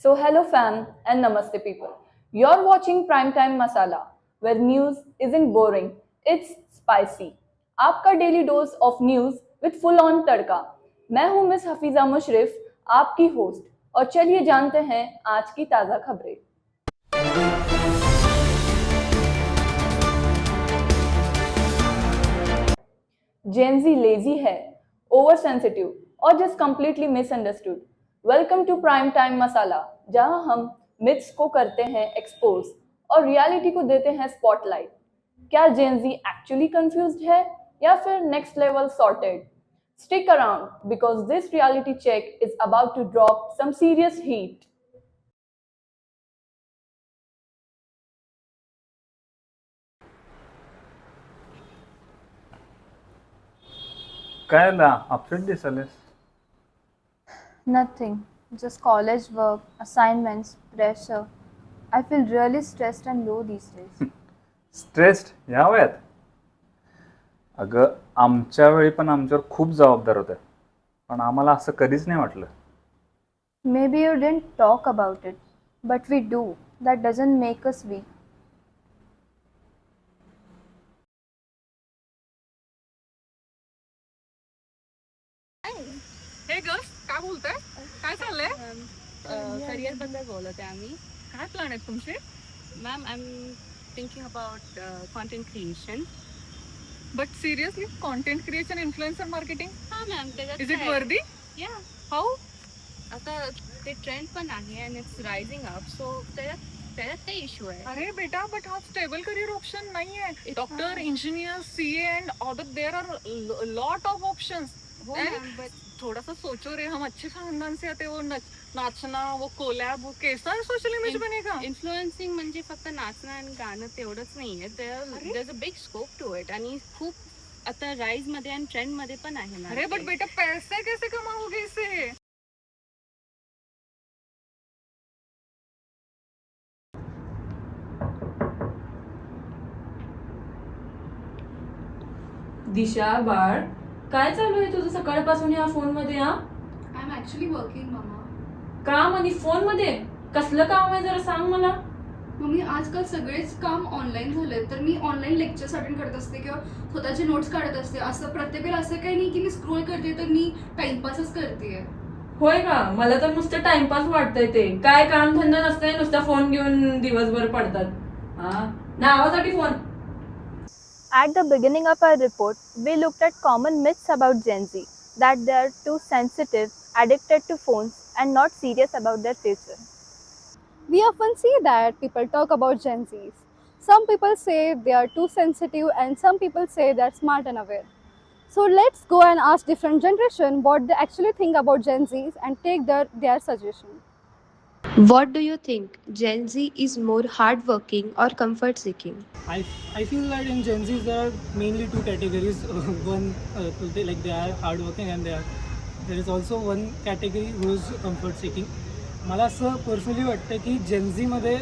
So, hello fam and namaste people. You're watching Primetime Masala, where news isn't boring, it's spicy. आपका daily dose of news with full on tadka. मैं हूं miss Hafiza Mushrif, आपकी host. और चलिए जानते हैं आज की ताज़ा खबरें. Gen Z lazy है, oversensitive और just completely misunderstood. Welcome to prime time masala, जहां हम मिथ्स को करते हैं एक्सपोज और रियलिटी को देते हैं स्पॉटलाइट. क्या जेन जी एक्चुअली कंफ्यूज्ड है या फिर next level sorted? Stick around because this reality check is about to drop some serious heat. काय अपसेट दिसलेस? Nothing. Just college work, assignments, pressure. I feel really stressed and low these days. Stressed ह्या वयात? अगं आमच्या वेळी पण आमच्यावर खूप जबाबदार होत्या, पण आम्हाला असं कधीच नाही वाटलं. Maybe you didn't talk about it, but we do. That doesn't make us weak. Hey girls काय बोलताय? काय चाललंय? करिअर बद्दल बोलत आहे आम्ही. काय प्लॅन आहेत तुमचे? Ma'am I am thinking about content creation. But seriously content creation, influencer marketing, हां मॅम, इज इट वर्दी? या हाऊ? आता ते ट्रेंड पण आहे अँड इट्स रायझिंग अप, सो त्याच्यात काही इश्यू आहे. अरे बेटा, बट हा स्टेबल करियर ऑप्शन नाही आहे. Doctor, engineer, CA and other there are lot of options. हो मॅम, बट थोड़ा सा सोचो रे, हम अच्छे खानदान से आते, वो नाचना, वो कोलैब, वो कैसा सोशल इमेज बनेगा? इन्फ्लुएन्सिंग म्हणजे फक्त नाचणं आणि गाणं तेवढंच नाहीये. There is a big scope to it आणि खूप आता राईज मध्ये आणि ट्रेंड मध्ये पण आहे ना. अरे बट बेटा, पैसे कैसे कमाओगे इससे? दिशा बाळ, काय चालू आहे तुझं सकाळपासून या फोन मध्ये? हा, आय एम ॲक्च्युली वर्किंग मामा. काम आणि फोन मध्ये कसलं काम आहे जरा सांग मला. मम्मी, आजकाल सगळेच काम ऑनलाईन झाले, तर मी ऑनलाईन लेक्चर्स अटेंड करत असते किंवा स्वतःचे नोट्स काढत असते. असं प्रत्येक वेळेला असं काही नाही की मी स्क्रोल करते, तर मी टाइमपासच करते. होय का? मला तर नुसतं टाइमपास वाटतंय. ते काय काम धंदा नसतंय, नुसता फोन घेऊन दिवसभर पडतात. हा, नावासाठी phone. At the beginning of our report, we looked at common myths about Gen Z, that they are too sensitive, addicted to phones, and not serious about their future. We often see that people talk about Gen Zs. Some people say they are too sensitive and some people say they are smart and aware. So let's go and ask different generation what they actually think about Gen Zs and take their suggestion. What do you think? Gen Z is more hardworking or comfort seeking? I feel that in Gen Zs there are mainly two categories. One, they are hardworking, and there is also one category who is comfort seeking. मला असं personally वाटतं की जेन झीमध्ये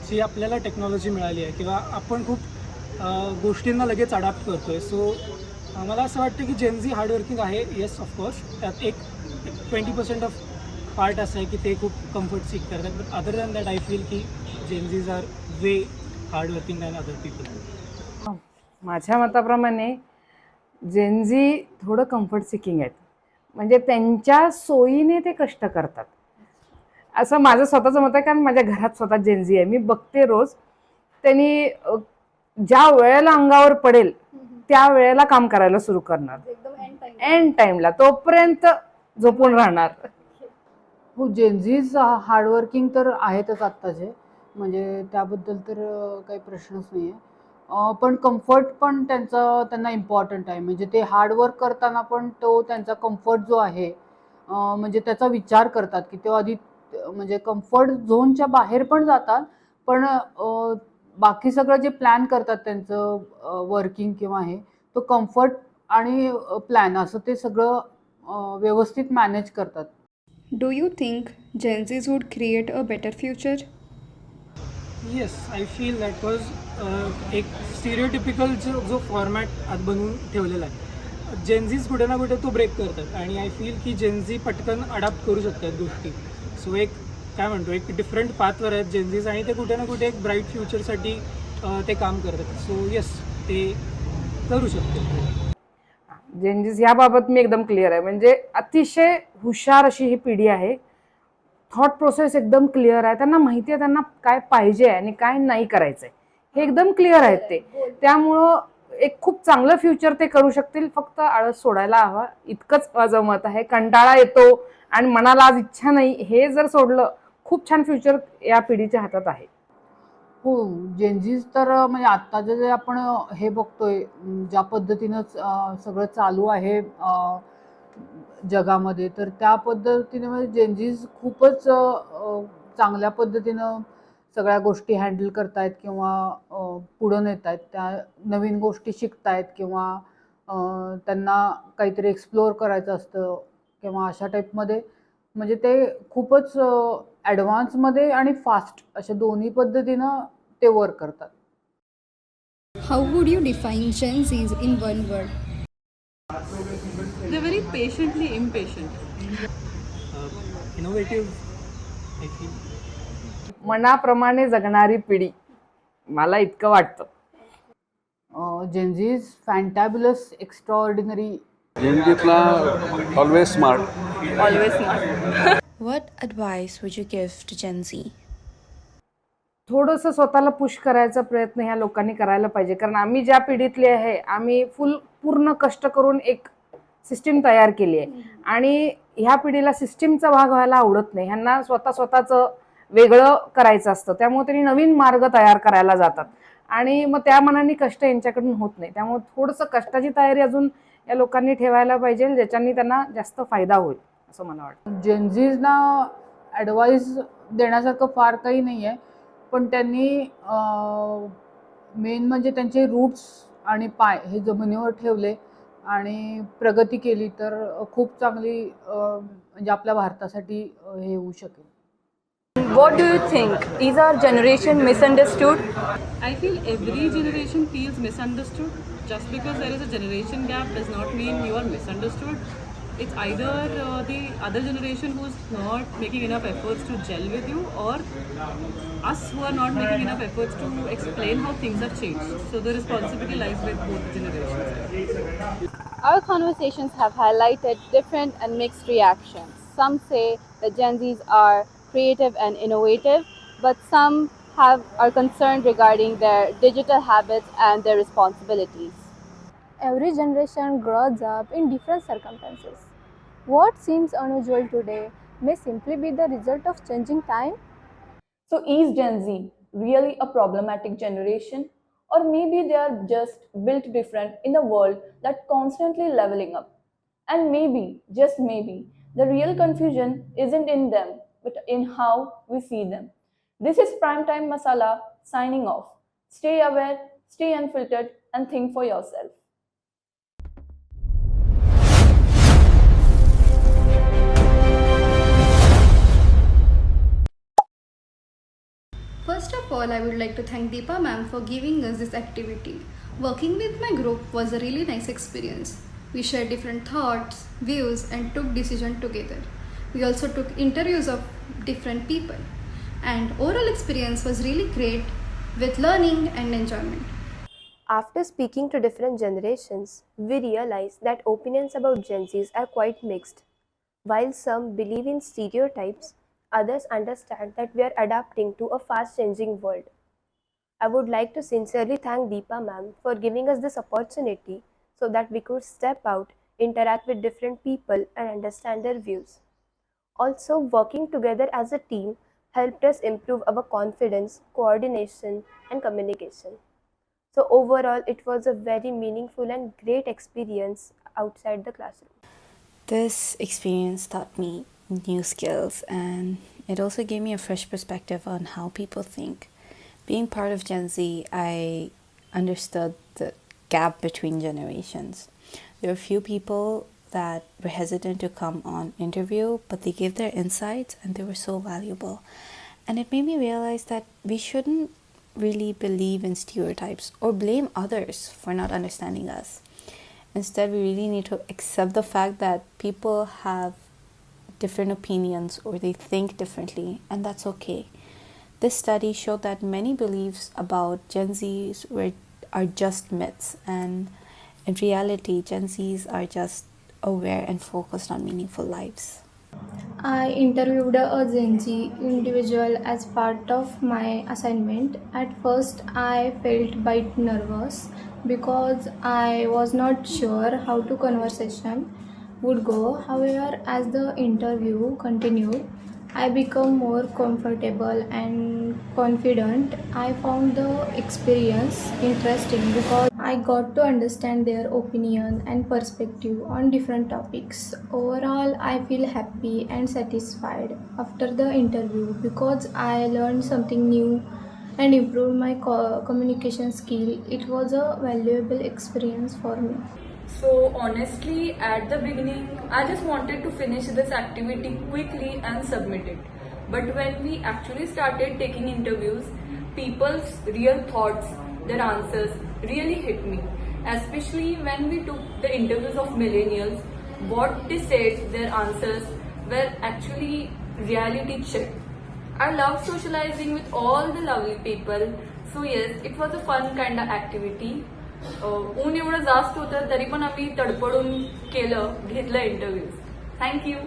जी आपल्याला technology मिळाली आहे किंवा आपण खूप गोष्टींना लगेच अडॅप्ट करतो आहे, सो मला असं वाटतं की जेन झी हार्डवर्किंग आहे. येस, ऑफकोर्स त्यात एक 20% ऑफ पार्ट असं आहे की ते खूप कम्फर्ट सीक करतात. But other than that I feel की Gen Zs are way hardworking than other people. माझ्या मताप्रमाणे जेन झी थोडं कम्फर्ट सिकिंग आहेत. म्हणजे त्यांच्या सोयीने ते कष्ट करतात, असं माझं स्वतःचं मत आहे. कारण माझ्या घरात स्वतः जेन झी आहे, मी बघते रोज. त्यांनी ज्या वेळेला अंगावर पडेल त्या वेळेला काम करायला सुरू करणार, एंड टाइमला, तोपर्यंत झोपून राहणार. हो, जेनझीज हार्डवर्किंग तर आहेतच आत्ताचे, म्हणजे त्याबद्दल तर काही प्रश्नच नाही आहे. पण कम्फर्ट पण त्यांना इम्पॉर्टंट आहे. म्हणजे ते हार्डवर्क करताना पण तो त्यांचा कम्फर्ट जो आहे, म्हणजे त्याचा विचार करतात की तो आधी म्हणजे कम्फर्ट झोनच्या बाहेर पण जातात, पण बाकी सगळं जे प्लॅन करतात त्यांचं वर्किंग किंवा हे, तो कम्फर्ट आणि प्लॅन असं ते सगळं व्यवस्थित मॅनेज करतात. Do you think Gen Zs would create a better future? Yes, I feel that was एक स्टिरियोटिपिकल जो फॉर्मॅट आज बनवून ठेवलेला आहे. जेनझीज कुठे ना कुठे तो ब्रेक करतात आणि आय फील की जेनझी पटकन अडॅप्ट करू शकतात गोष्टी. सो एक काय म्हणतो एक डिफरंट पाथवर आहेत जेन्झीज आणि ते कुठे ना कुठे एक ब्राईट फ्युचरसाठी ते काम करतात. सो येस, ते करू शकते. जेनजीस याबाबत मी एकदम क्लिअर आहे. म्हणजे अतिशय हुशार अशी ही पिढी आहे. थॉट प्रोसेस एकदम क्लिअर आहे. त्यांना माहिती आहे त्यांना काय पाहिजे आणि काय नाही करायचंय, हे एकदम क्लिअर आहेत ते. त्यामुळं एक खूप चांगलं फ्युचर ते करू शकतील. फक्त आळस सोडायला हवा, इतकंच माझं मत आहे. कंटाळा येतो आणि मनाला आज इच्छा नाही, हे जर सोडलं, खूप छान फ्युचर या पिढीच्या हातात आहे. हो, जेन्झीज तर म्हणजे आत्ताचं जे आपण हे बघतोय, ज्या पद्धतीनं सगळं चालू आहे जगामध्ये, तर त्या पद्धतीने म्हणजे जेन्झीज खूपच चांगल्या पद्धतीनं सगळ्या गोष्टी हँडल करतायत किंवा पुढं नेत आहेत. त्या नवीन गोष्टी शिकतायत किंवा त्यांना काहीतरी एक्सप्लोअर करायचं असतं किंवा अशा टाईपमध्ये म्हणजे ते खूपच ॲडव्हान्समध्ये आणि फास्ट अशा दोन्ही पद्धतीनं ते वर्क करतात. How would you define Gen Zs in one word? They're very patiently impatient. Innovative I feel. मनाप्रमाणे जगणारी पिढी, मला इतकं वाटतं. Gen Z's fantabulous, extraordinary. जेनजीतला always smart. Always smart. What advice would you give to Gen Z? थोडंसं स्वतःला push करायचा प्रयत्न ह्या लोकांनी करायला पाहिजे. कारण आम्ही ज्या पिढीतले आहे, आम्ही पूर्ण कष्ट करून एक सिस्टीम तयार केली आहे आणि ह्या पिढीला सिस्टीमचा भाग व्हायला आवडत नाही. ह्यांना स्वतःचं वेगळं करायचं असतं. त्यामुळे त्यांनी नवीन मार्ग तयार करायला जातात आणि मग त्या मनाने कष्ट यांच्याकडून होत नाही. त्यामुळे थोडंसं कष्टाची तयारी अजून या लोकांनी ठेवायला पाहिजे, ज्याच्यानी त्यांना जास्त फायदा होईल असं मला वाटतं. जेन्झीजना ॲडवाईस देण्यासारखं फार काही नाही आहे, पण त्यांनी मेन म्हणजे त्यांचे रूट्स आणि पाय हे जमिनीवर ठेवले आणि प्रगती केली तर खूप चांगली म्हणजे आपल्या भारतासाठी हे होऊ शकेल. What do you think? Is our generation misunderstood? I feel every generation feels misunderstood. Just because there is a generation gap does not mean you are misunderstood. It's either the other generation who's not making enough efforts to gel with you, or us who are not making enough efforts to explain how things have changed. So the responsibility lies with both generations. Our conversations have highlighted different and mixed reactions. Some say that Gen Zs are creative and innovative, but some are concerned regarding their digital habits and their responsibilities. Every generation grows up in different circumstances. What seems unusual today may simply be the result of changing time. So is Gen Z really a problematic generation? Or maybe they are just built different in a world that's constantly leveling up. And maybe, just maybe, the real confusion isn't in them, but in how we see them. This is Primetime Masala signing off. Stay aware, stay unfiltered, and think for yourself. First of all, I would like to thank Deepa ma'am for giving us this activity. Working with my group was a really nice experience. We shared different thoughts, views, and took decisions together. We also took interviews of different people. And overall experience was really great with learning and enjoyment. After speaking to different generations, we realized that opinions about Gen Zs are quite mixed. While some believe in stereotypes, others understand that we are adapting to a fast-changing world. I would like to sincerely thank Deepa ma'am for giving us this opportunity so that we could step out, interact with different people, and understand their views. Also, working together as a team helped us improve our confidence, coordination, and communication. So overall, it was a very meaningful and great experience outside the classroom. This experience taught me new skills, and it also gave me a fresh perspective on how people think. Being part of Gen Z, I understood the gap between generations. There were few people that were hesitant to come on interview, but they gave their insights and they were so valuable. And it made me realize that we shouldn't really believe in stereotypes or blame others for not understanding us. Instead, we really need to accept the fact that people have different opinions or they think differently, and that's okay. This study showed that many beliefs about Gen Zs are just myths, and in reality, Gen Zs are just aware and focused on meaningful lives. I interviewed a Gen Z individual as part of my assignment. At first, I felt quite nervous because I was not sure how the conversation would go. However, as the interview continued, I became more comfortable and confident. I found the experience interesting because I got to understand their opinion and perspective on different topics. Overall, I feel happy and satisfied after the interview because I learned something new and improved my communication skill. It was a valuable experience for me. So honestly, at the beginning, I just wanted to finish this activity quickly and submit it. But when we actually started taking interviews, people's real thoughts, their answers really hit me. Especially when we took the interviews of millennials, what they said, their answers were actually reality check. I love socializing with all the lovely people. So yes, it was a fun kind of activity. ऊन एवढं जास्त होतं तरी पण आम्ही तडपडून घेतलं interviews. Thank you.